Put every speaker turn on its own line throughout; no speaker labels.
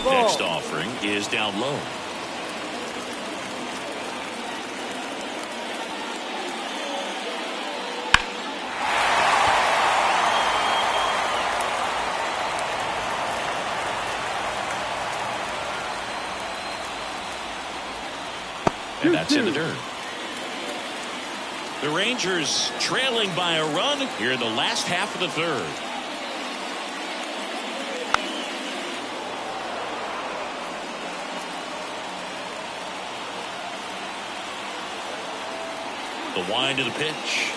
Next offering is down low. And that's in the dirt. The Rangers trailing by a run here in the last half of the third. The wind of the pitch.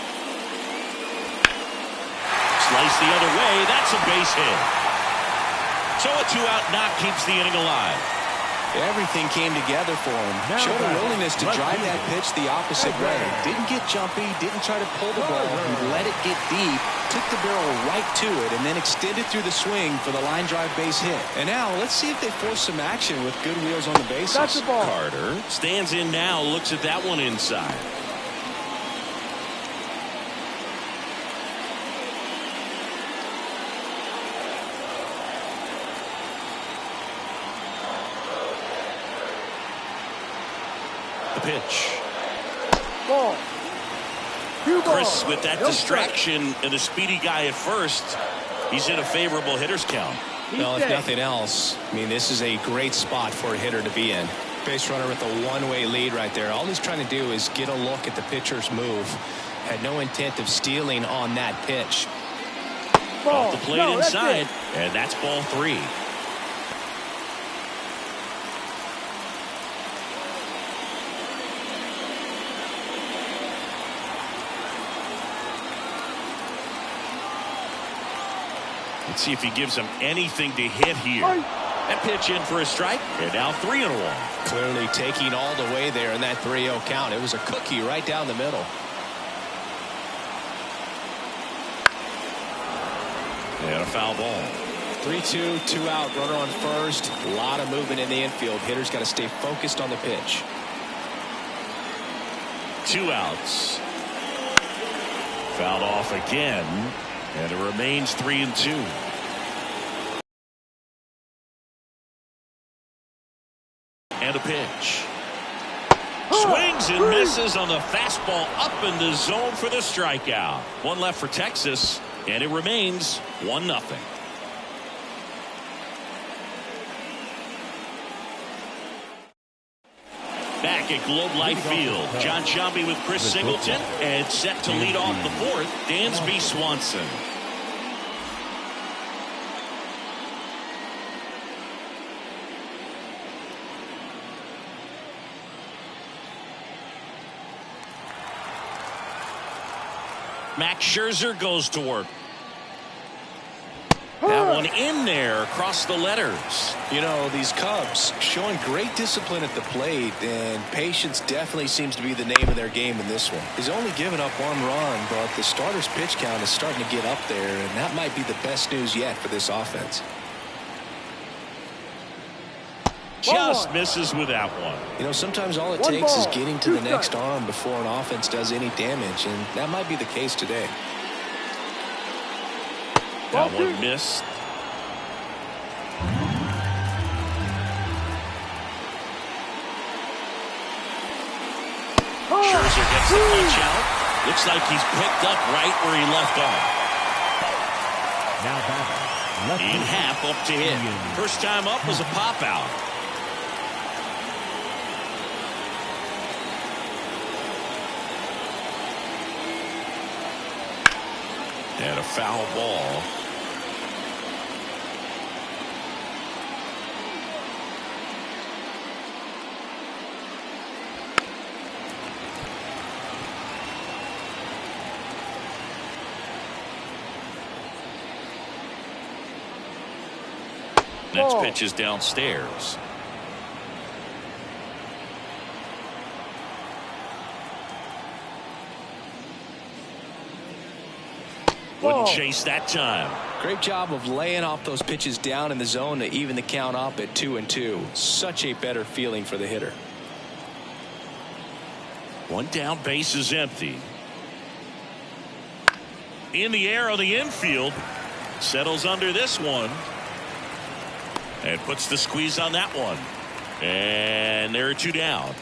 Slice the other way. That's a base hit. So a 2-out knock keeps the inning alive.
Everything came together for him. Showed a willingness to drive that pitch the opposite way. Didn't get jumpy, didn't try to pull the ball. He let it get deep, took the barrel right to it, and then extended through the swing for the line drive base hit. And now let's see if they force some action with good wheels on the bases.
That's the ball.
Carter stands in now, looks at that one inside. Pitch.
Ball.
Chris with that distraction and the speedy guy at first, he's in a favorable hitter's count.
Well, if nothing else, I mean, this is a great spot for a hitter to be in. Base runner with a one-way lead right there. All he's trying to do is get a look at the pitcher's move. Had no intent of stealing on that pitch.
Off the plate inside, and that's ball 3. Let's see if he gives him anything to hit here. That pitch in for a strike, and now 3-1.
Clearly taking all the way there in that 3-0 count. It was a cookie right down the middle.
And a foul ball.
3-2, 2-out, runner on first. A lot of movement in the infield. Hitter's got to stay focused on the pitch.
2 outs. Fouled off again. And it remains 3-2. And a pitch. Swings and misses on the fastball up in the zone for the strikeout. 1 left for Texas, and it remains 1-0. Back at Globe Life Field, John Shelby with Chris Singleton, and set to lead off the 4th, Dansby Swanson. Max Scherzer goes to work. That one in there across the letters.
You know, these Cubs showing great discipline at the plate, and patience definitely seems to be the name of their game in this one. He's only given up 1 run, but the starter's pitch count is starting to get up there, and that might be the best news yet for this offense.
Just misses with that one.
You know, sometimes all it takes is getting to the next arm before an offense does any damage, and that might be the case today.
That one missed. Scherzer gets the punch out. Looks like he's picked up right where he left off.
Now batting.
In half up to hit. First time up was a pop out. And a foul ball. Next pitch is downstairs. Wouldn't chase that time.
Great job of laying off those pitches down in the zone to even the count up at 2-2. Such a better feeling for the hitter.
1 down, base is empty. In the air on the infield. Settles under this one. And puts the squeeze on that one. And there are 2 down.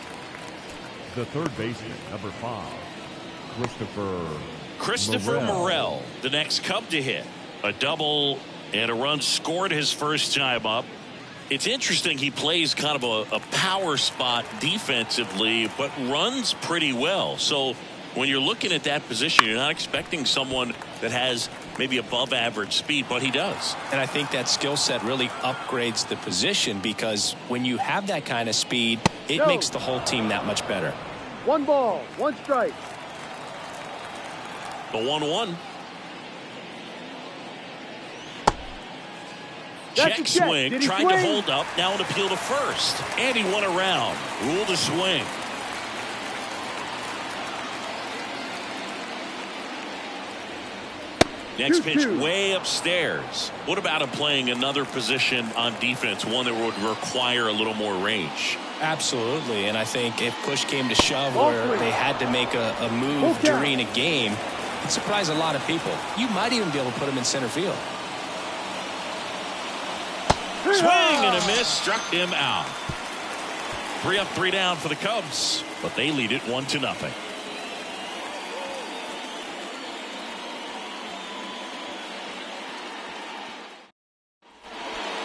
The third baseman, number 5,
Christopher Morel, the next Cub to hit. A double and a run scored his first time up. It's interesting, he plays kind of a power spot defensively, but runs pretty well. So when you're looking at that position, you're not expecting someone that has maybe above average speed, but he does.
And I think that skill set really upgrades the position, because when you have that kind of speed, it makes the whole team that much better.
1 ball, 1 strike.
The 1-1.
That's
Check
a check.
swing,
Did he
trying
swing?
to hold up, now an appeal to first. And he won around. Ruled a swing. Next pitch way upstairs. What about him playing another position on defense, one that would require a little more range?
Absolutely, and I think if push came to shove where they had to make a move during a game, it'd surprise a lot of people. You might even be able to put him in center field.
Swing and a miss, struck him out. 3 up, 3 down for the Cubs, but they lead it 1-0.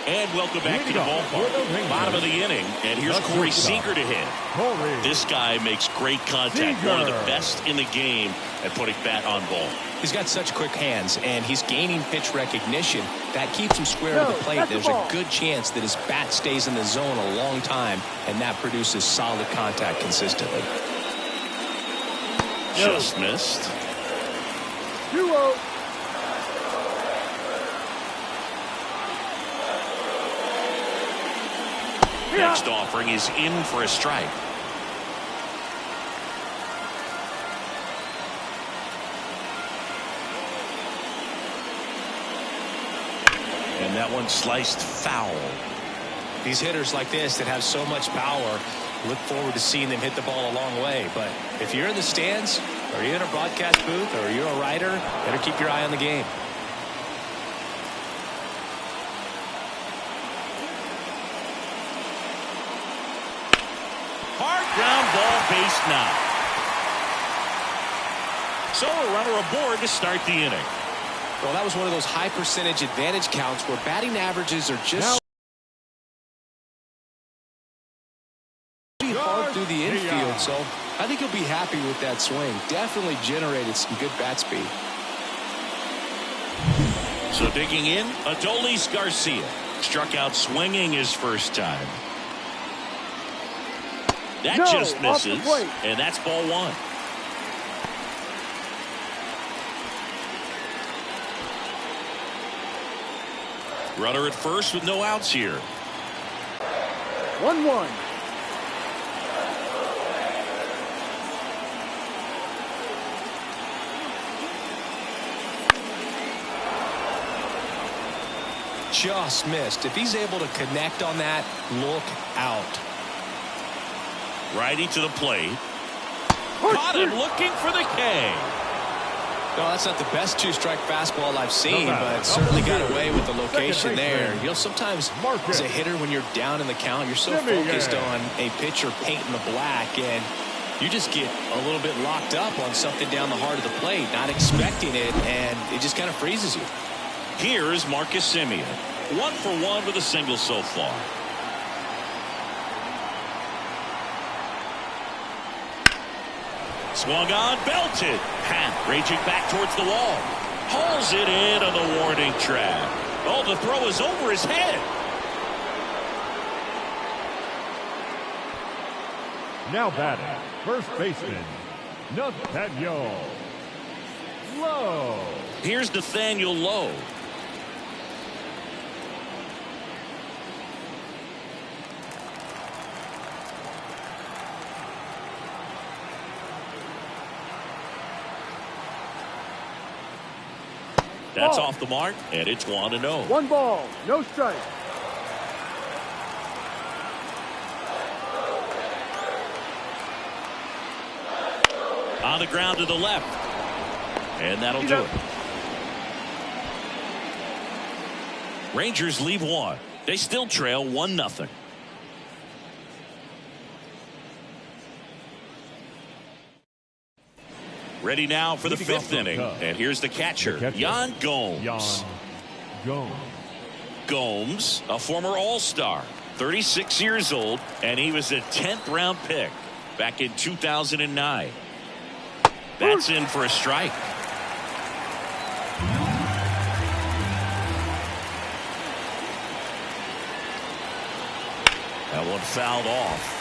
And welcome back to the ballpark. Bottom of the inning, and here's Corey Seager to hit. This guy makes great contact. One of the best in the game at putting bat on ball.
He's got such quick hands, and he's gaining pitch recognition. That keeps him square to the plate. There's a good chance that his bat stays in the zone a long time, and that produces solid contact consistently.
Just missed.
2-0.
Next offering is in for a strike. And that one sliced foul.
These hitters like this that have so much power, look forward to seeing them hit the ball a long way. But if you're in the stands, or you're in a broadcast booth, or you're a writer, better keep your eye on the game.
Ground ball, base now. So a runner aboard to start the inning.
Well, that was one of those high percentage advantage counts where batting averages are just hard through the infield. So I think he'll be happy with that swing. Definitely generated some good bat speed.
So digging in, Adolis Garcia struck out swinging his first time. That just misses, and that's ball 1. Runner at first with no outs here.
1-1.
Just missed. If he's able to connect on that, look out.
Righty to the plate. Caught him looking for the K.
No, that's not the best 2-strike fastball I've seen, but certainly got away with the location there. You know, sometimes as a hitter, when you're down in the count, you're so focused on a pitcher painting the black, and you just get a little bit locked up on something down the heart of the plate, not expecting it, and it just kind of freezes you.
Here is Marcus Semien. 1 for 1 with a single so far. Swung on, belted. Hat raging back towards the wall. Hauls it in on the warning track. Oh, the throw is over his head.
Now batting, first baseman, Nathaniel Lowe.
Here's Nathaniel Lowe. That's off the mark, and it's 1-0.
1 ball, no strike.
On the ground to the left. And that'll do it. Rangers leave one. They still trail 1-0. Ready now for the fifth inning. And here's the catcher, Yan Gomes. Gomes, a former All-Star, 36 years old, and he was a 10th round pick back in 2009. That's in for a strike. That one fouled off.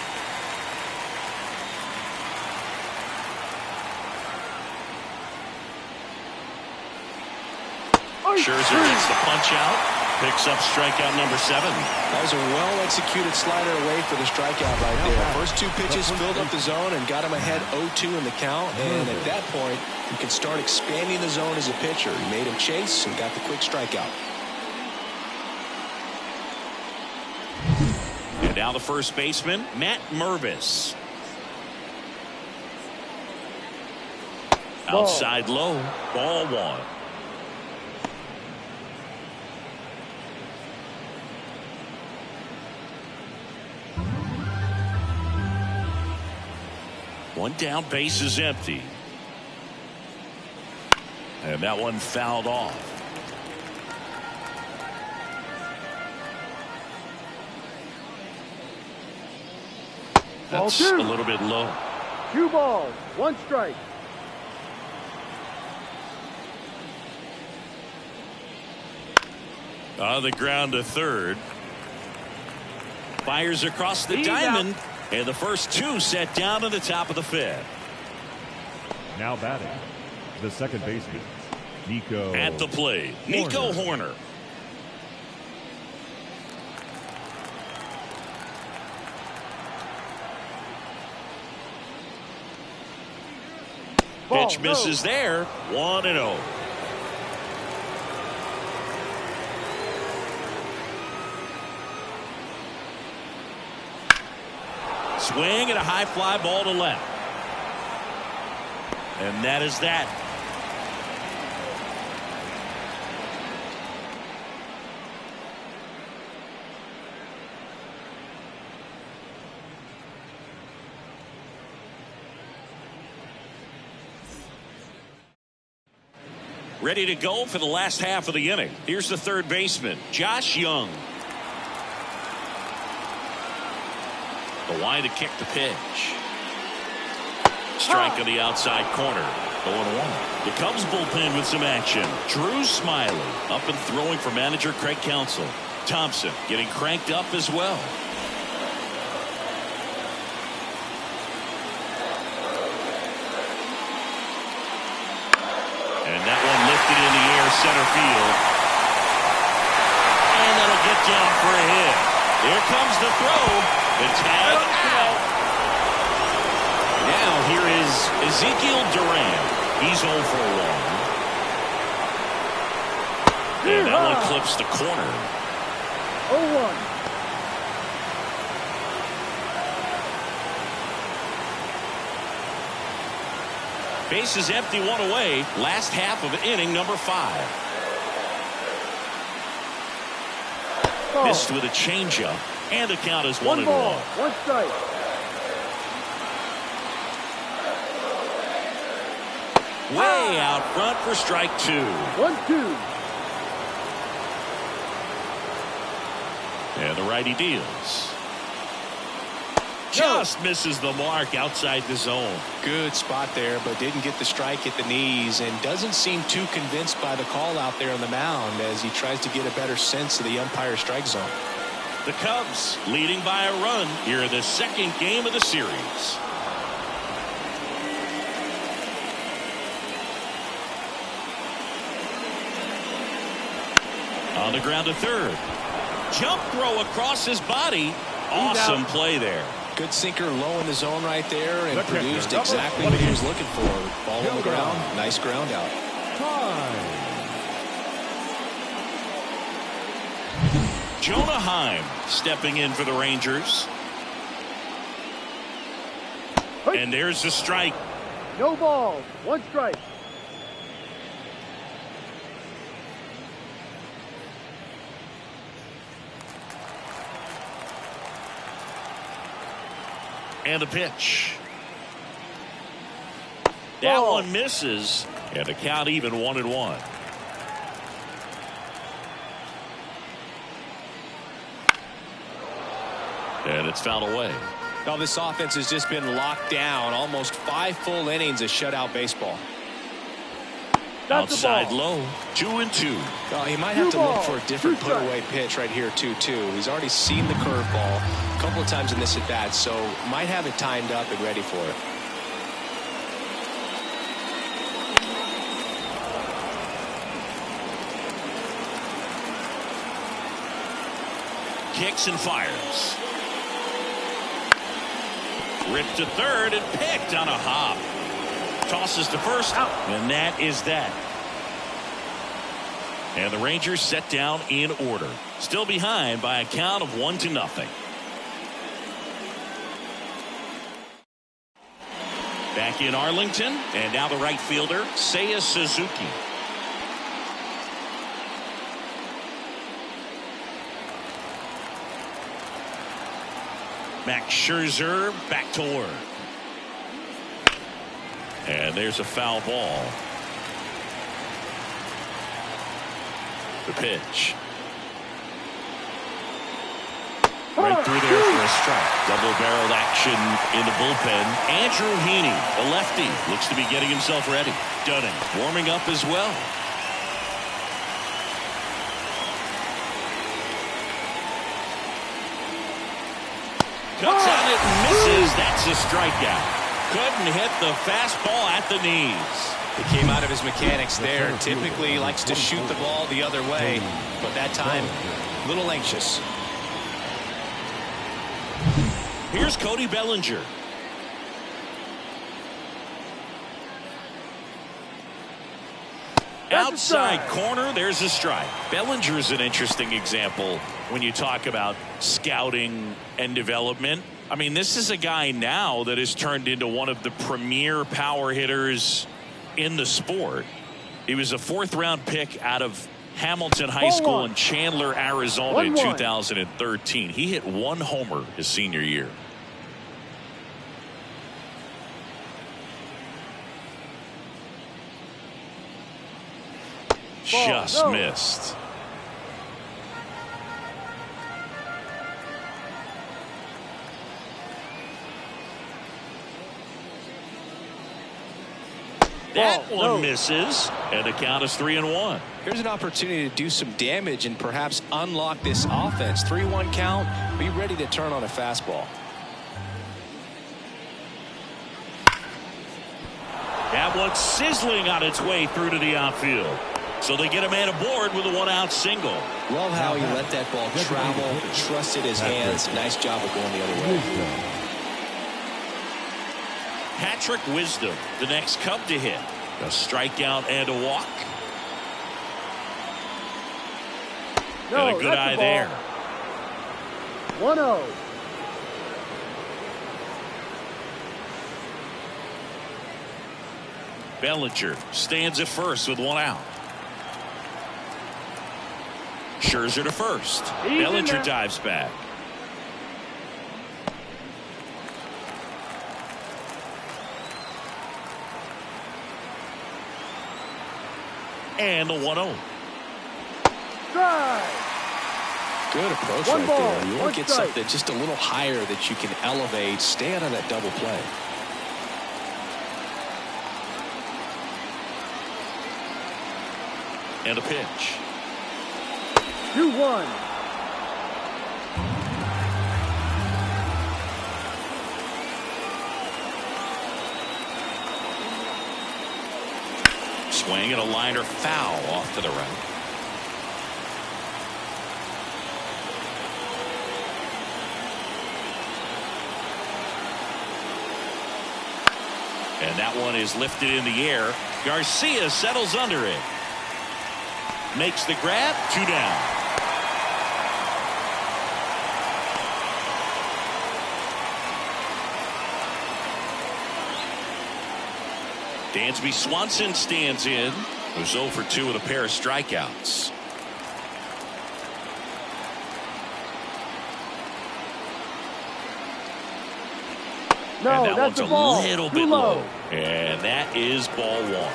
Scherzer gets the punch out, picks up strikeout number 7.
That was a well-executed slider away for the strikeout right there. First 2 pitches filled up the zone and got him ahead 0-2 in the count. And at that point, you can start expanding the zone as a pitcher. He made him chase and got the quick strikeout.
And now the first baseman, Matt Mervis. Outside low, ball 1. One down, base is empty. And that one fouled off. That's a little bit low.
2 balls, 1 strike.
On the ground to third. Fires across the diamond. And the first 2 set down to the top of the 5th.
Now batting, the second baseman, Nico.
At the plate, Nico Horner. Pitch misses there. 1-0. Swing and a high fly ball to left. And that is that. Ready to go for the last half of the inning. Here's the third baseman, Josh Young. The line to kick the pitch. Strike on the outside corner. 0-1. The Cubs bullpen with some action. Drew Smiley up and throwing for manager Craig Counsell. Thompson getting cranked up as well. And that one lifted in the air center field. And that'll get down for a hit. Here comes the throw. The tag out. Now here is Ezekiel Duran. He's 0 for 1. And that one clips the corner. 0-1. Base is empty, 1 away. Last half of inning number 5. Missed with a changeup. And the count is 1-1.
1 ball, 1 strike.
Way out front for strike 2.
1-2.
And the righty deals. Just misses the mark outside the zone.
Good spot there, but didn't get the strike at the knees and doesn't seem too convinced by the call out there on the mound as he tries to get a better sense of the umpire's strike zone.
The Cubs leading by a run here in the second game of the series. On the ground to third. Jump throw across his body. Awesome play there.
Good sinker low in the zone right there and produced exactly what he was looking for. Ball on the ground. Nice ground out.
Jonah Heim stepping in for the Rangers. And there's the strike.
No balls, 1 strike.
And a pitch. That one misses, and the count even 1-1. And it's fouled away.
Well, this offense has just been locked down. Almost 5 full innings of shutout baseball.
Outside low, 2-2.
Well, he might have to look for a different put-away pitch right here, 2-2. He's already seen the curveball a couple of times in this at-bat, so might have it timed up and ready for it.
Kicks and fires. Ripped to third and picked on a hop. Tosses to first, and that is that. And the Rangers set down in order. Still behind by a count of 1-0. Back in Arlington, and now the right fielder, Seiya Suzuki. Max Scherzer back to work. And there's a foul ball. The pitch. Right through there for a strike. Double-barreled action in the bullpen. Andrew Heaney, a lefty, looks to be getting himself ready. Dunning warming up as well. Cuts on it and misses. That's a strikeout. Couldn't hit the fastball at the knees.
He came out of his mechanics there. Typically he likes to shoot the ball the other way, but that time a little anxious.
Here's Cody Bellinger. Outside corner, there's a strike. Bellinger's an interesting example when you talk about scouting and development. I mean, this is a guy now that has turned into one of the premier power hitters in the sport. He was a 4th-round pick out of Hamilton High School in Chandler, Arizona in 2013. He hit 1 homer his senior year. Just missed. That one misses, and the count is 3-1.
Here's an opportunity to do some damage and perhaps unlock this offense. 3-1 count. Be ready to turn on a fastball.
That one's sizzling on its way through to the outfield. So they get a man aboard with a 1-out single.
Love how he let that ball travel, trusted his hands. Nice job of going the other way.
Patrick Wisdom, the next Cub to hit. A strikeout and a walk. And a good eye there.
1-0.
Bellinger stands at first with 1 out. Scherzer to first. Bellinger dives back. And the 1-0.
Good approach right there. You want to get something just a little higher that you can elevate. Stay out of that double play.
And a pitch.
2-1.
Swing and a liner foul off to the right. And that one is lifted in the air. Garcia settles under it. Makes the grab. 2 down. Dansby Swanson stands in. Was 0 for 2 with a pair of strikeouts.
No,
and that
that's
one's
a ball.
little
Too
bit
low.
low. And that is ball one.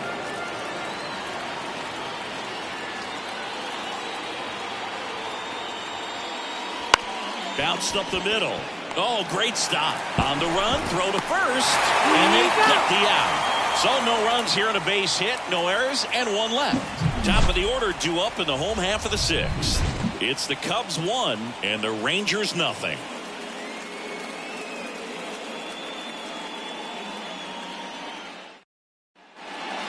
Bounced up the middle. Oh, great stop. On the run, throw to first, and they get the out. So no runs here on a base hit, no errors, and one left. Top of the order due up in the home half of the sixth. It's the Cubs 1 and the Rangers nothing.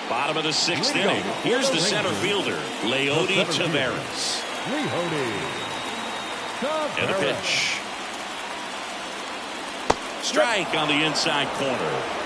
Bottom of the sixth inning. Here's the center fielder, Leody Taveras. And a pitch. Strike on the inside corner.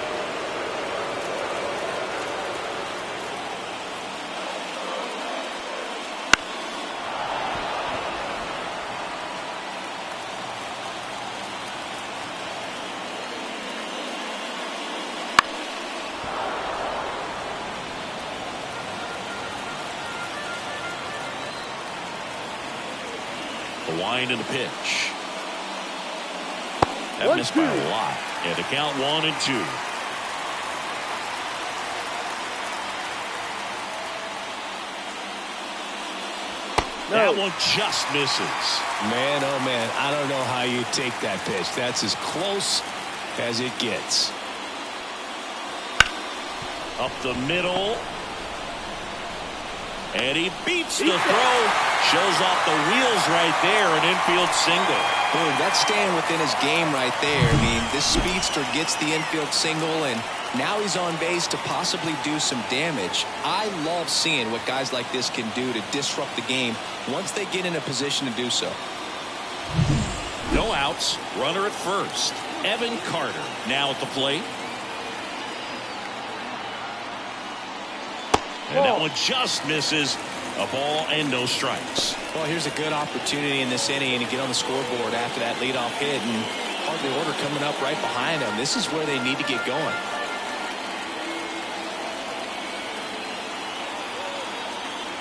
The wind and the pitch. That missed by a lot. And the count 1-2. No. That one just misses.
Man, oh man, I don't know how you take that pitch. That's as close as it gets.
Up the middle. And he beats the throw. Shows off the wheels right there. An infield single.
Boom, that's staying within his game right there. I mean, this speedster gets the infield single, and now he's on base to possibly do some damage. I love seeing what guys like this can do to disrupt the game once they get in a position to do so.
No outs. Runner at first. Evan Carter now at the plate. And that one just misses. A ball and no strikes.
Well, here's a good opportunity in this inning to get on the scoreboard after that leadoff hit, and part of the order coming up right behind them. This is where they need to get going.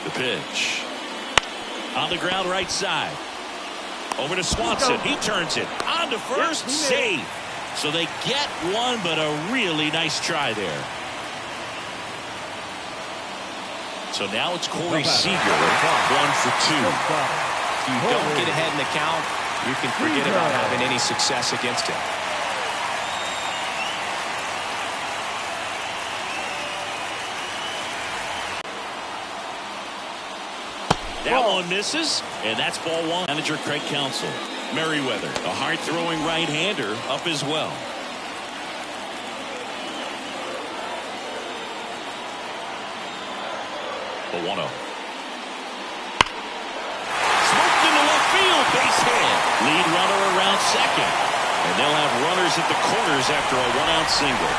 The pitch. On the ground right side. Over to Swanson. He turns it. On to first. Save. So they get one, but a really nice try there. So now it's Corey Seager, 1 for 2.
If you don't get ahead in the count, you can forget about having any success against him.
That one misses, and that's ball one. Manager Craig Counsell. Merriweather, a hard-throwing right-hander, up as well. The 1-0. Smoked into left field, base hit. Lead runner around second. And they'll have runners at the corners after a 1-out single.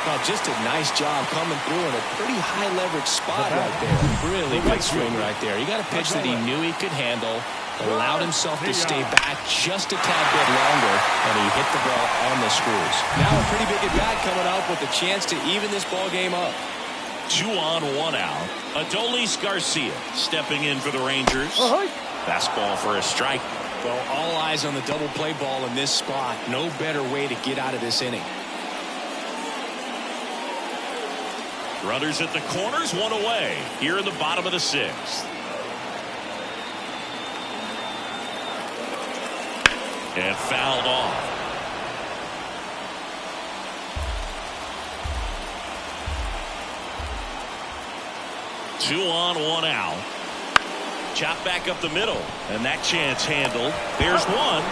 Well, just a nice job coming through in a pretty high leverage spot right there. Really good swing right there. He got a pitch that he knew he could handle, allowed himself to stay back just a tad bit longer, and he hit the ball on the screws. Now a pretty big at bat coming up with a chance to even this ball game up.
2 on, 1 out. Adolis Garcia stepping in for the Rangers. Fastball for a strike.
Well, all eyes on the double play ball in this spot. No better way to get out of this inning.
Runners at the corners, 1 away. Here in the bottom of the sixth. And fouled off. Two on, 1 out. Chop back up the middle, and that chance handled. There's one.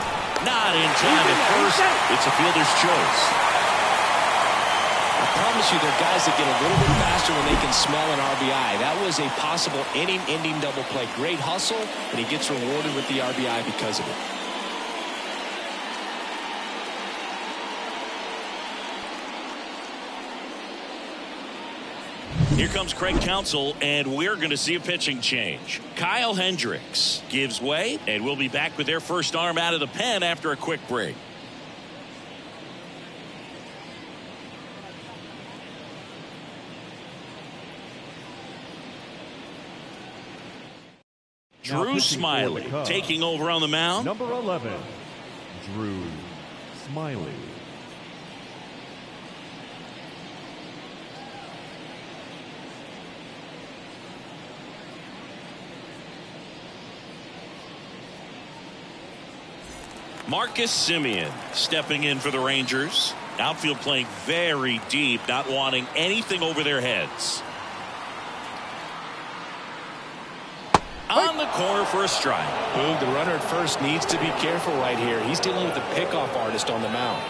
Not in time at first. It's a fielder's choice.
I promise you, there are guys that get a little bit faster when they can smell an RBI. That was a possible inning-ending double play. Great hustle, and he gets rewarded with the RBI because of it.
Here comes Craig Counsell, and we're going to see a pitching change. Kyle Hendricks gives way, and we'll be back with their first arm out of the pen after a quick break. Drew Smiley taking over on the mound.
Number 11, Drew Smiley.
Marcus Semien stepping in for the Rangers. Outfield playing very deep, not wanting anything over their heads. On the corner for a strike.
Boog, the runner at first needs to be careful right here. He's dealing with a pickoff artist on the mound.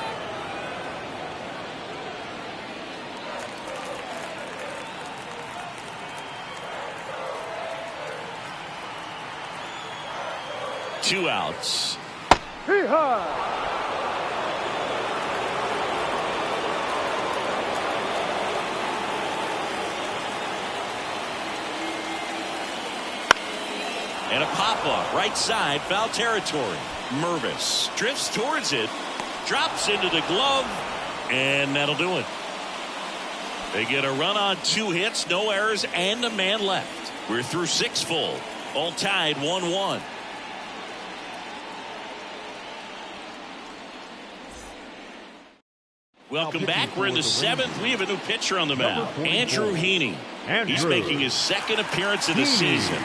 Two outs.
Hee-haw!
And a pop-up right side, foul territory. Mervis drifts towards it, drops into the glove, and that'll do it. They get a run on 2 hits, no errors, and a man left. We're through 6 full, all tied 1-1. Welcome back. We're in the 7th. We have a new pitcher on the mound, Andrew Heaney. He's making his 2nd appearance of the season.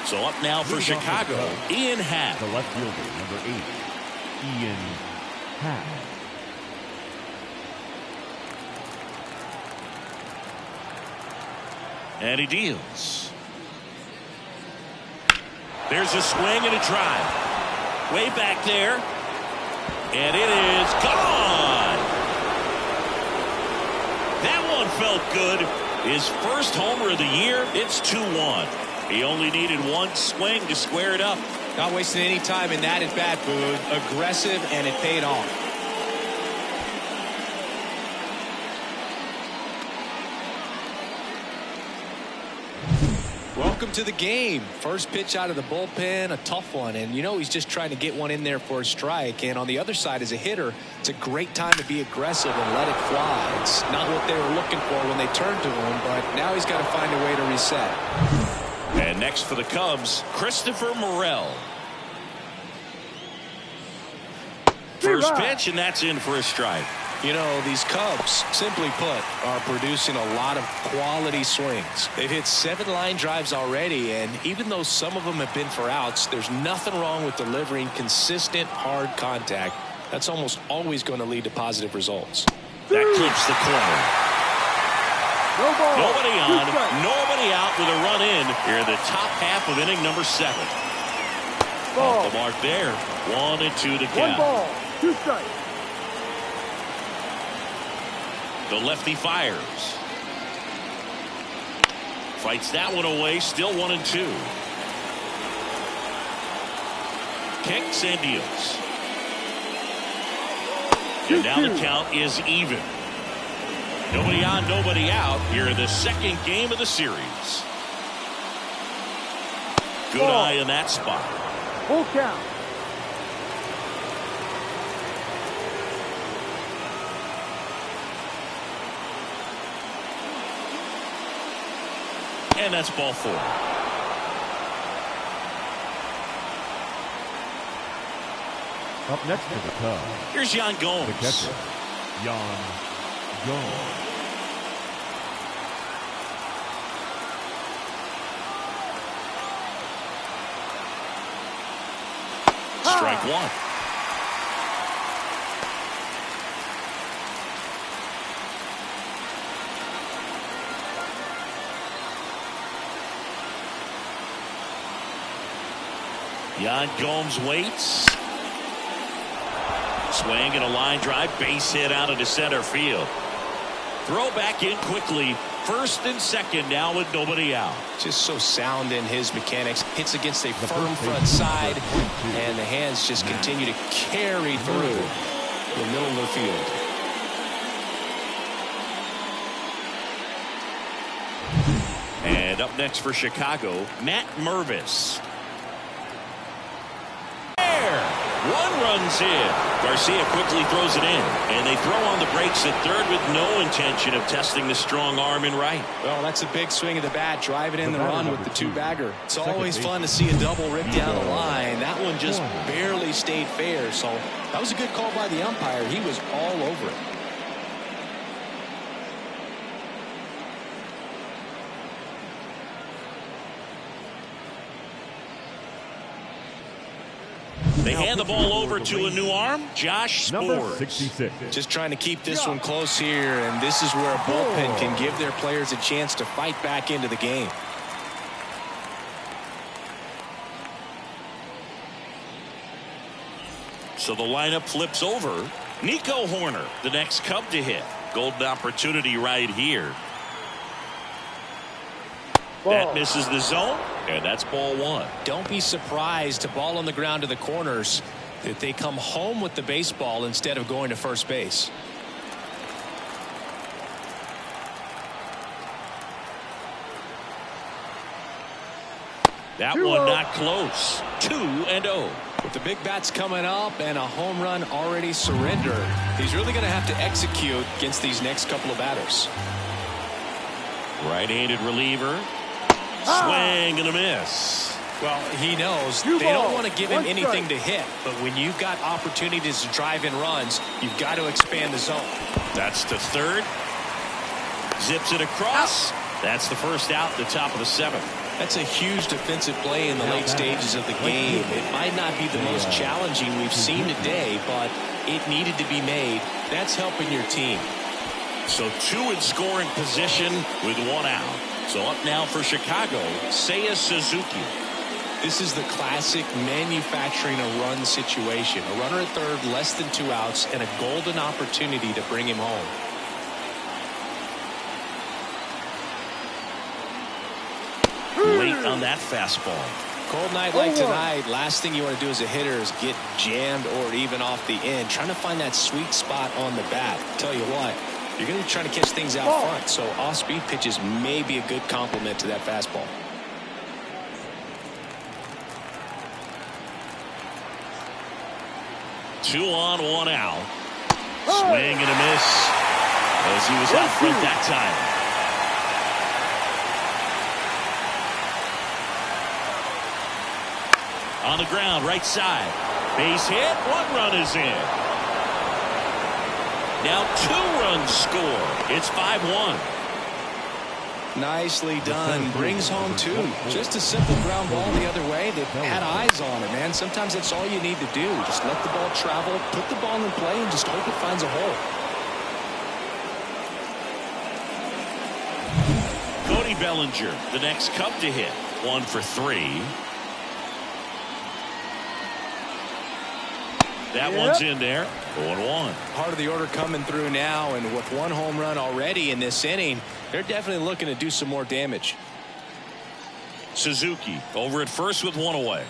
So up now for Chicago, Ian Happ.
The left fielder, number 8, Ian Happ.
And he deals. There's a swing and a drive. Way back there. And it is gone. That one felt good. His first homer of the year. It's 2-1. He only needed one swing to square it up.
Not wasting any time in that at bat, Boog. Aggressive, and it paid off. Welcome to the game. First pitch out of the bullpen, a tough one. And you know he's just trying to get one in there for a strike. And on the other side, as a hitter, it's a great time to be aggressive and let it fly. It's not what they were looking for when they turned to him, but now he's got to find a way to reset.
And next for the Cubs, Christopher Morel. First pitch, and that's in for a strike.
You know, these Cubs, simply put, are producing a lot of quality swings. They've hit 7 line drives already, and even though some of them have been for outs, there's nothing wrong with delivering consistent, hard contact. That's almost always going to lead to positive results.
That clips the corner.
No ball.
Nobody on, nobody out with a run in here in the top half of inning number 7.
Ball.
Off the mark there. 1-2 to count.
1 ball, 2 strikes.
The lefty fires. Fights that one away. Still 1-2. Kicks and deals. And now the count is even. Nobody on, nobody out here in the 2nd game of the series. Good eye in that spot.
Full count.
And that's ball 4.
Up next for the Cubs,
Here's Yan
the
Gomes.
catcher, Yan Gomes.
Strike 1. Yan Gomes waits. Swing and a line drive, base hit out into center field. Throw back in quickly. 1st and 2nd now with nobody out.
Just so sound in his mechanics. Hits against a firm front side, and the hands just continue to carry through the middle of the field.
And up next for Chicago, Matt Mervis. One run's in. Garcia quickly throws it in. And they throw on the brakes at third with no intention of testing the strong arm in right.
Well, that's a big swing of the bat, driving in the run with the two-bagger. It's always fun to see a double rip down the line. That one just barely stayed fair, so that was a good call by the umpire. He was all over it.
They hand the ball over to a new arm, Josh
Number
Sborz.
66.
Just trying to keep this one close here, and this is where a bullpen can give their players a chance to fight back into the game.
So the lineup flips over. Nico Horner, the next Cub to hit. Golden opportunity right here. That misses the zone, and that's ball one.
Don't be surprised to ball on the ground to the corners that they come home with the baseball instead of going to first base.
That one not close. 2-0.
With the big bats coming up and a home run already surrendered, he's really going to have to execute against these next couple of batters.
Right-handed reliever. Swing and a miss.
Well, he knows they don't want to give him anything to hit, but when you've got opportunities to drive in runs, you've got to expand the zone.
That's to third. Zips it across. That's the first out, the top of the seventh.
That's a huge defensive play in the late stages of the game. It might not be the most challenging we've seen today, but it needed to be made. That's helping your team.
So two in scoring position with one out. So up now for Chicago, Seiya Suzuki.
This is the classic manufacturing a run situation. A runner at third, less than 2 outs, and a golden opportunity to bring him home.
Late on that fastball.
Cold night like tonight, last thing you want to do as a hitter is get jammed or even off the end. Trying to find that sweet spot on the bat. Tell you what, you're going to be trying to catch things out front, so off-speed pitches may be a good complement to that fastball.
Two on, one out. Swing and a miss as he was out front that time. On the ground, right side. Base hit. One run is in. Now 2 runs score. It's 5-1.
Nicely done. Brings home 2. Just a simple ground ball the other way that had eyes on it, man. Sometimes that's all you need to do. Just let the ball travel, put the ball in play, and just hope it finds a hole.
Cody Bellinger, the next Cub to hit. 1 for 3. That one's in there. 0-1.
Part of the order coming through now, and with 1 home run already in this inning, they're definitely looking to do some more damage.
Suzuki over at first with 1 away.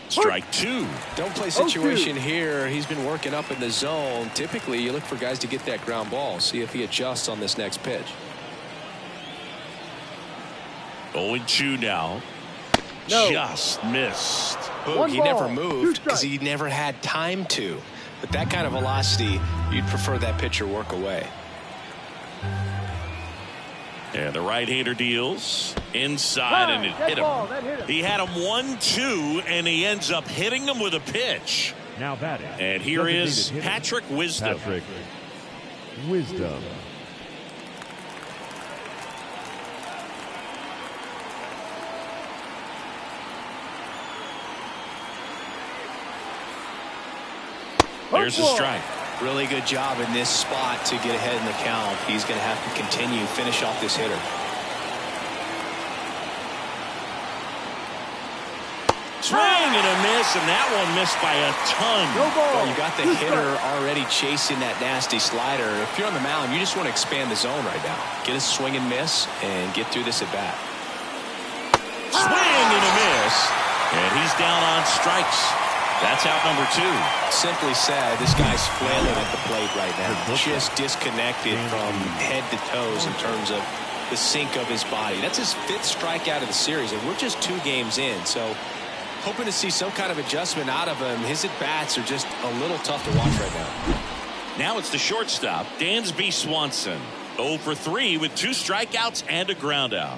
Strike 2.
Don't play situation here. He's been working up in the zone. Typically, you look for guys to get that ground ball. See if he adjusts on this next pitch.
0-2 now. Just missed.
Boog, he never moved because he never had time to. But that kind of velocity, you'd prefer that pitcher work away.
And the right-hander deals inside, and it hit him. He had him 1-2, and he ends up hitting him with a pitch.
Now batting.
And here is Patrick Wisdom.
Patrick Wisdom.
There's a strike.
Really good job in this spot to get ahead in the count. He's going to have to continue, finish off this hitter.
Swing and a miss, and that one missed by a ton.
Well, you got the hitter already chasing that nasty slider. If you're on the mound, you just want to expand the zone right now. Get a swing and miss and get through this at bat.
Swing and a miss, and he's down on strikes. That's out number 2.
Simply said, this guy's flailing at the plate right now. Just disconnected from head to toes in terms of the sink of his body. That's his 5th strikeout of the series, and we're just 2 games in. So hoping to see some kind of adjustment out of him. His at-bats are just a little tough to watch right now.
Now it's the shortstop, Dansby Swanson. 0 for 3 with 2 strikeouts and a ground out.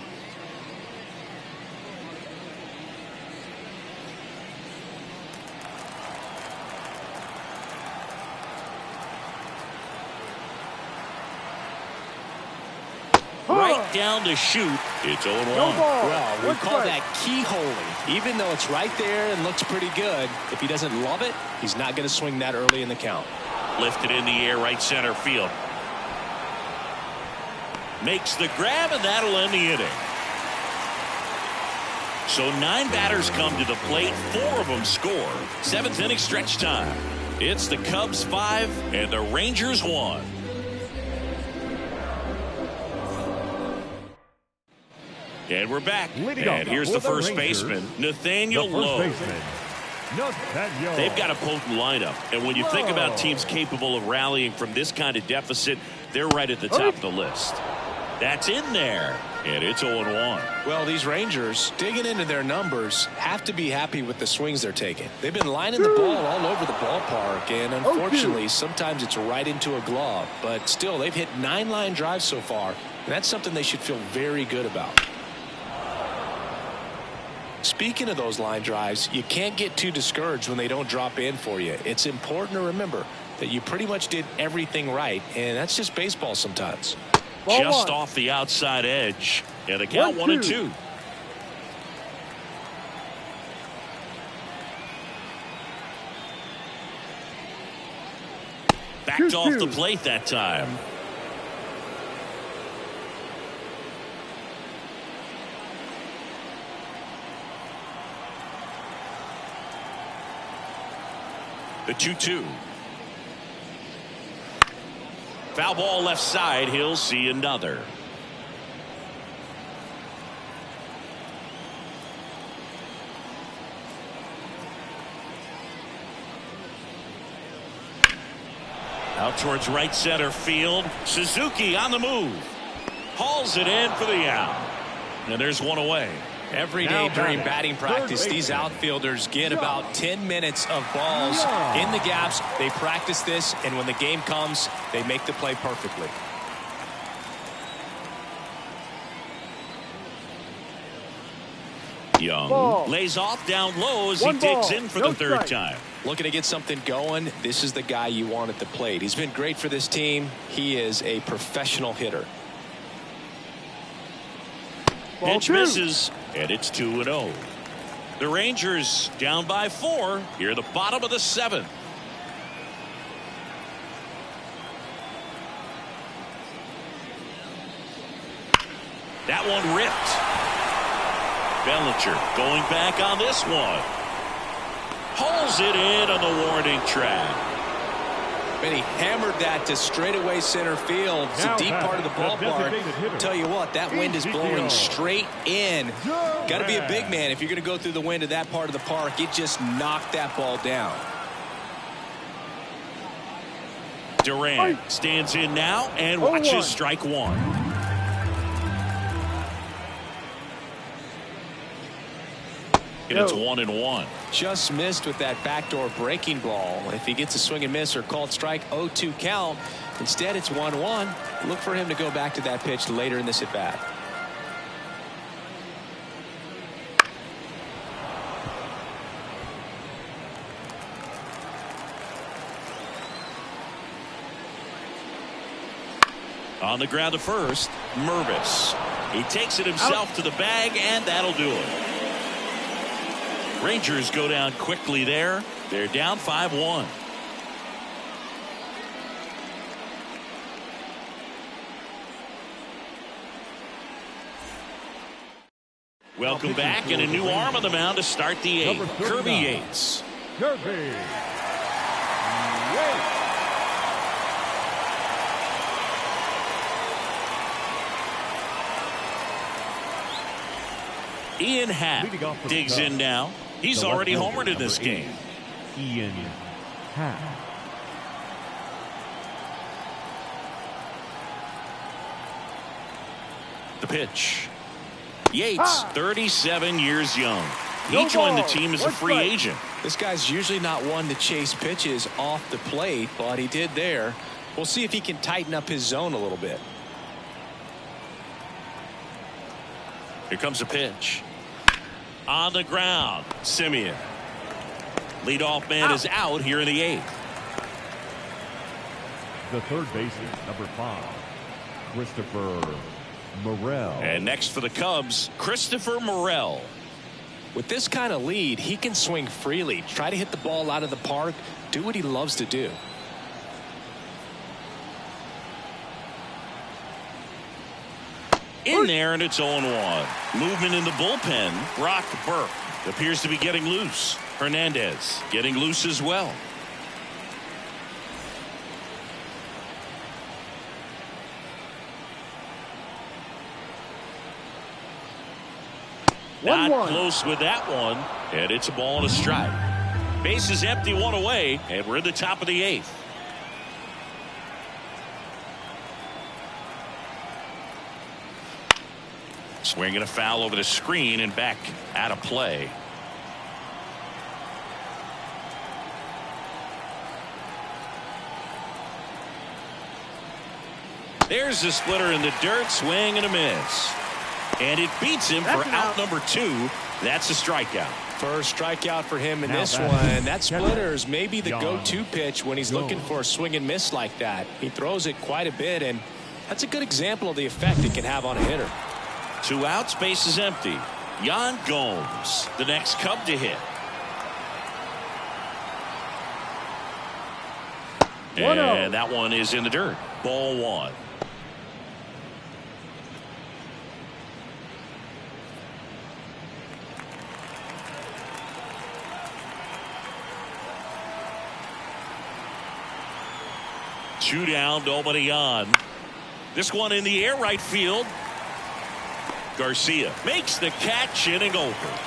Right down to shoot. It's 0-1.
Well, we call that keyholing. Even though it's right there and looks pretty good, if he doesn't love it, he's not going to swing that early in the count.
Lifted in the air, right center field. Makes the grab, and that'll end the inning. So 9 batters come to the plate, 4 of them score. 7th inning stretch time. It's the Cubs 5 and the Rangers 1. And we're back. And here's the first baseman, Nathaniel Lowe. They've got a potent lineup. And when you think about teams capable of rallying from this kind of deficit, they're right at the top of the list. That's in there. And it's 0-1.
Well, these Rangers, digging into their numbers, have to be happy with the swings they're taking. They've been lining the ball all over the ballpark, and unfortunately, sometimes it's right into a glove. But still, they've hit 9 line drives so far, and that's something they should feel very good about. Speaking of those line drives, you can't get too discouraged when they don't drop in for you. It's important to remember that you pretty much did everything right, and that's just baseball sometimes.
Just off the outside edge, and the count 1-2. Backed off the plate that time. The 2-2. Foul ball left side. He'll see another. Out towards right center field. Suzuki on the move. Hauls it in for the out. And there's one away.
Every day during batting practice, these outfielders get about 10 minutes of balls in the gaps. They practice this, and when the game comes, they make the play perfectly.
Young lays off down low as he digs in for the 3rd time.
Looking to get something going. This is the guy you want at the plate. He's been great for this team. He is a professional hitter.
Pitch misses, and it's 2-0. The Rangers down by 4 here at the bottom of the 7th. That one ripped. Bellinger going back on this one. Hauls it in on the warning track.
And he hammered that to straightaway center field. It's a deep part of the ballpark. I'll tell you what, that wind is blowing straight in. Got to be a big man if you're going to go through the wind of that part of the park. It just knocked that ball down.
Durant stands in now and watches strike 1. And it's 1-1.
Just missed with that backdoor breaking ball. If he gets a swing and miss or called strike, 0-2 count. Instead, it's 1-1. Look for him to go back to that pitch later in this at bat.
On the ground to first, Mervis. He takes it himself to the bag, and that'll do it. Rangers go down quickly there. They're down 5-1. Welcome back, and a new arm on the mound to start the 8th. Kirby Yates. Ian Happ digs in now. He's already homered in this game.
Ian Happ.
The pitch. Yates, 37 years young.
No
He joined the
ball.
team as a
One
free
strike.
agent.
This guy's usually not one to chase pitches off the plate, but he did there. We'll see if he can tighten up his zone a little bit.
Here comes a pitch. On the ground, Simeon. Leadoff man is out here in the 8th.
The third baseman, number 5, Christopher Morel.
And next for the Cubs, Christopher Morel.
With this kind of lead, he can swing freely, try to hit the ball out of the park, do what he loves to do.
In there, and it's 0-1. Movement in the bullpen. Brock Burke appears to be getting loose. Hernandez getting loose as well. Not
1-1.
close with that one, and it's a ball and a strike. Base is empty, one away, and we're in the top of the 8th. Swinging a foul over the screen and back out of play. There's the splitter in the dirt, swing and a miss. And it beats him for out number 2. That's a strikeout.
First strikeout for him in
Now
this
batting,
one. That splitter is maybe the
John
go-to pitch when he's looking for a swing and miss like that. He throws it quite a bit, and that's a good example of the effect it can have on a hitter.
2 outs, base is empty. Yan Gomes, the next Cub to hit. And that one is in the dirt. Ball 1. Two down, nobody on. This one in the air, right field. Garcia makes the catch, inning over.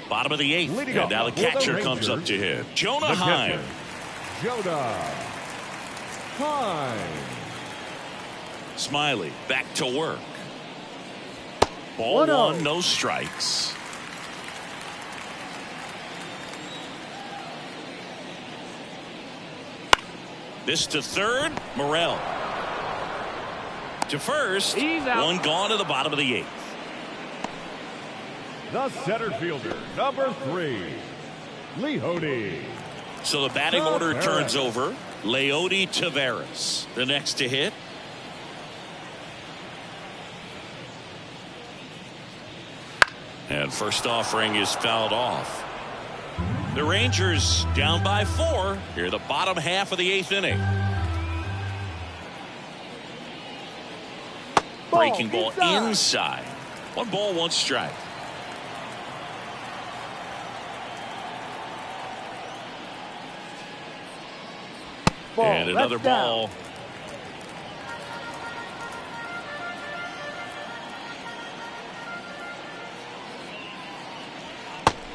Bottom of the 8th,
Leading
and
off
now the
for the
catcher comes up
Rangers,
to him. Jonah
the
Heim.
catcher, Jonah Heim.
Smiley back to work. Ball
1-0.
1, no strikes. This to third, Morel. To first,
He's out.
one gone to the bottom of the 8th.
The center fielder, number 3, Leody.
So the batting order
Taveras.
turns over. Leody Taveras, the next to hit. And first offering is fouled off. The Rangers down by 4 here the bottom half of the 8th inning. Breaking ball inside. 1 ball, 1 strike. And another ball.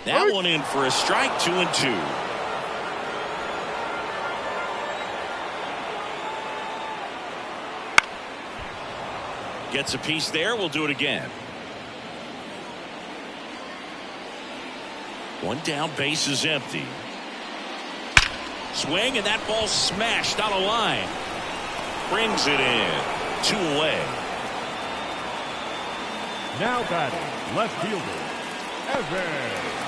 That one in for a strike, 2-2. Gets a piece there. We'll do it again. One down, base is empty. Swing, and that ball smashed out of line. Brings it in. 2 away.
Now batting, left fielder,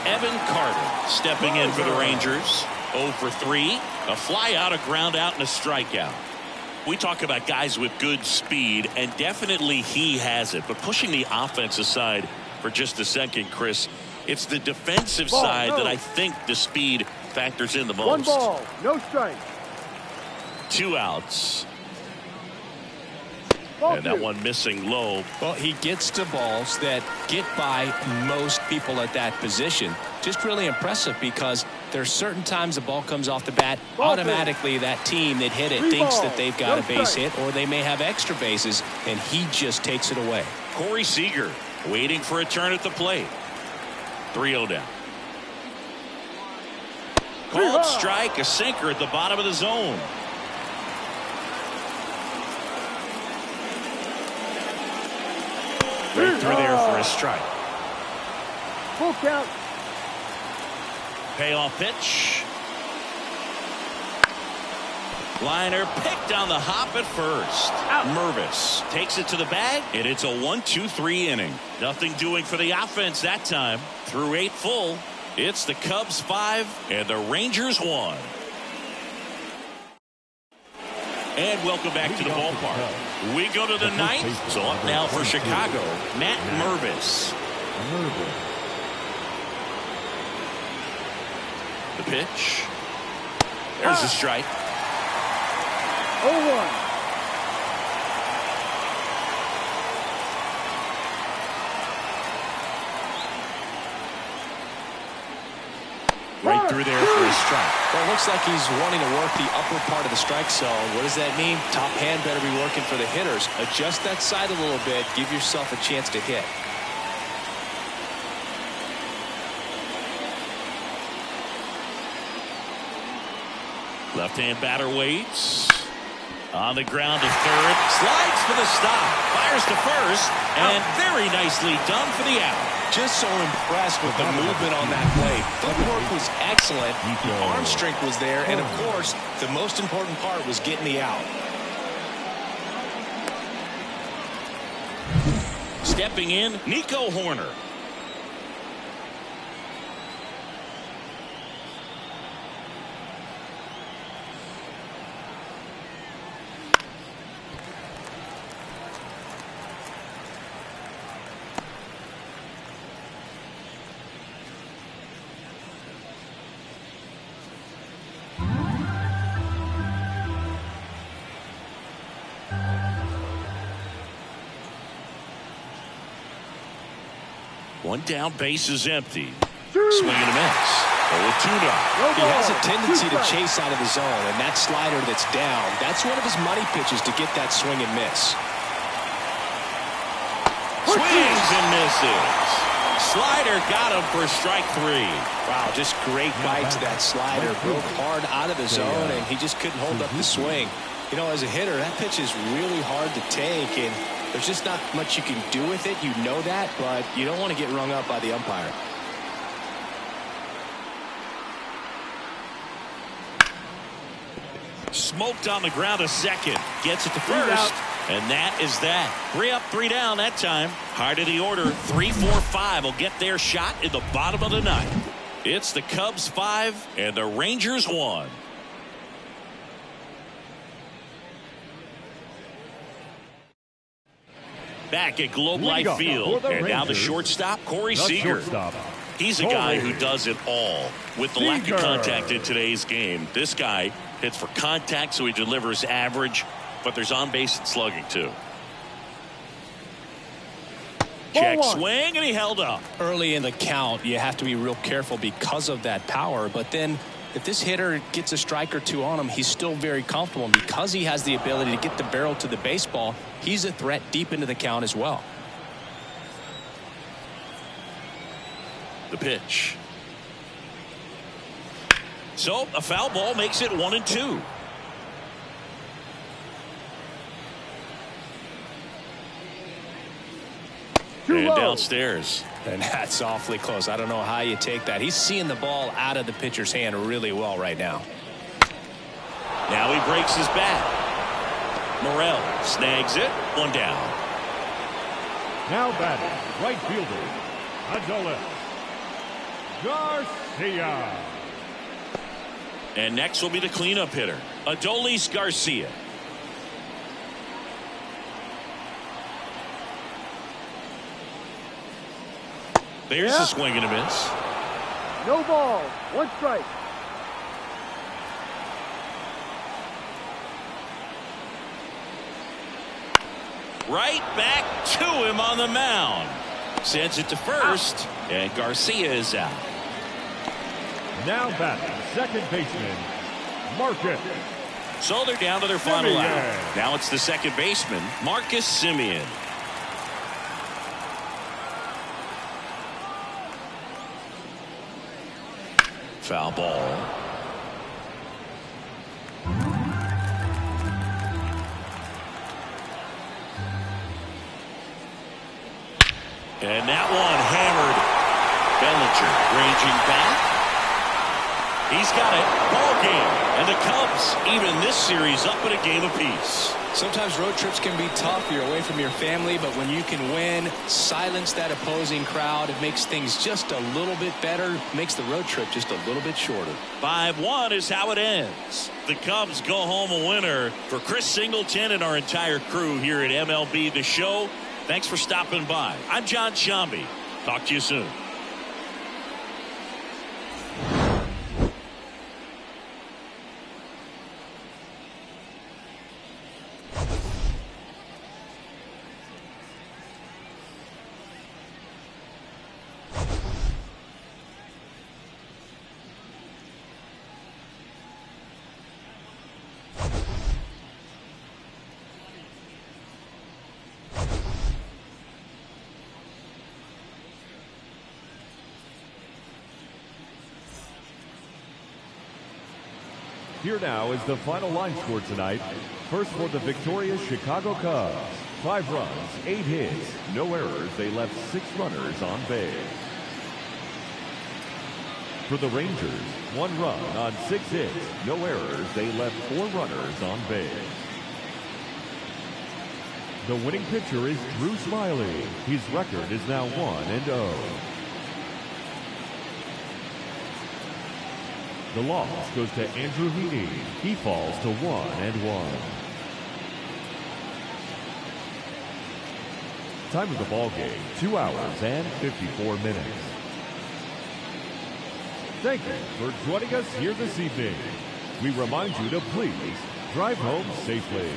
Evan Carter stepping in for the Rangers. 0 for 3. A fly out, a ground out, and a strikeout. We talk about guys with good speed, and definitely he has it. But pushing the offense aside for just a second, Chris, it's the defensive side that I think the speed factors in the most.
1 ball, no strike.
2 outs.
Ball
And that
2.
one missing low.
Well, he gets to balls that get by most people at that position. Just really impressive because there's certain times the ball comes off the bat,
Ball
automatically that team that hit it
3
thinks
balls,
that they've got
no
a base
strike.
hit, or they may have extra bases, and he just takes it away.
Corey Seager waiting for a turn at the plate. 3-0 down. Called strike, a sinker at the bottom of the zone. Right through there for a strike.
Full count.
Payoff pitch. Liner picked on the hop at first. Mervis takes it to the bag, and it's a 1-2-3 inning. Nothing doing for the offense that time. Through 8 full, it's the Cubs 5 and the Rangers 1. And welcome back to the ballpark. We go to the 9th. So up now for Chicago, Matt Mervis. The pitch. There's a strike.
0-1.
Right through there for a strike.
Well, it looks like he's wanting to work the upper part of the strike zone. What does that mean? Top hand better be working for the hitters. Adjust that side a little bit. Give yourself a chance to hit.
Left-hand batter waits. On the ground to third. Slides for the stop. Fires to first. And very nicely done for the out.
Just so impressed with the movement on that play. Footwork was excellent. The arm strength was there. And, of course, the most important part was getting the out.
Stepping in, Nico Horner. One down, base is empty. Swing and a miss. 0-2 now.
He has a tendency to chase out of the zone, and that slider that's down, that's one of his money pitches to get that swing and miss.
Swings and misses. Slider got him for strike 3.
Wow, just great bite to that slider. Broke hard out of the zone, and he just couldn't hold up the swing. You know, as a hitter, that pitch is really hard to take, and there's just not much you can do with it. You know that, but you don't want to get rung up by the umpire.
Smoked on the ground a second. Gets it to first. And that is that. 3 up, 3 down that time. Hard of the order. 3, 4, 5 will get their shot in the bottom of the 9th. It's the Cubs 5 and the Rangers 1. Back at Globe Life Field. And now the shortstop, Corey Seager. He's a guy who does it all. With the lack of contact in today's game, this guy hits for contact, so he delivers average, but there's on-base and slugging, too. Check swing, and he held up.
Early in the count, you have to be real careful because of that power, but then if this hitter gets a strike or two on him, he's still very comfortable. And because he has the ability to get the barrel to the baseball, he's a threat deep into the count as well.
The pitch. So a foul ball makes it 1-2. And downstairs.
And that's awfully close. I don't know how you take that. He's seeing the ball out of the pitcher's hand really well right now.
Now he breaks his bat. Morel snags it. 1 down.
Now batting, right fielder, Adolis Garcia.
And next will be the cleanup hitter, Adolis Garcia. There's a swing and a miss.
No ball. 1 strike.
Right back to him on the mound. Sends it to first, and Garcia is out.
Now batting, second baseman, Marcus.
So they're down to their final out. Now it's the second baseman, Marcus Semien. Foul ball. And that one hammered. Bellinger ranging back. He's got it. Ball game. And the Cubs even this series up in a game apiece.
Sometimes road trips can be tough. You're away from your family, but when you can win, silence that opposing crowd, it makes things just a little bit better, makes the road trip just a little bit shorter.
5-1 is how it ends. The Cubs go home a winner. For Chris Singleton and our entire crew here at MLB The Show, thanks for stopping by. I'm John Shambi. Talk to you soon.
Here now is the final line score tonight. First for the victorious Chicago Cubs. 5 runs, 8 hits, no errors. They left 6 runners on base. For the Rangers, 1 run on 6 hits, no errors. They left 4 runners on base. The winning pitcher is Drew Smyly. His record is now 1-0. The loss goes to Andrew Heaney. He falls to 1-1. Time of the ball game, 2 hours and 54 minutes. Thank you for joining us here this evening. We remind you to please drive home safely.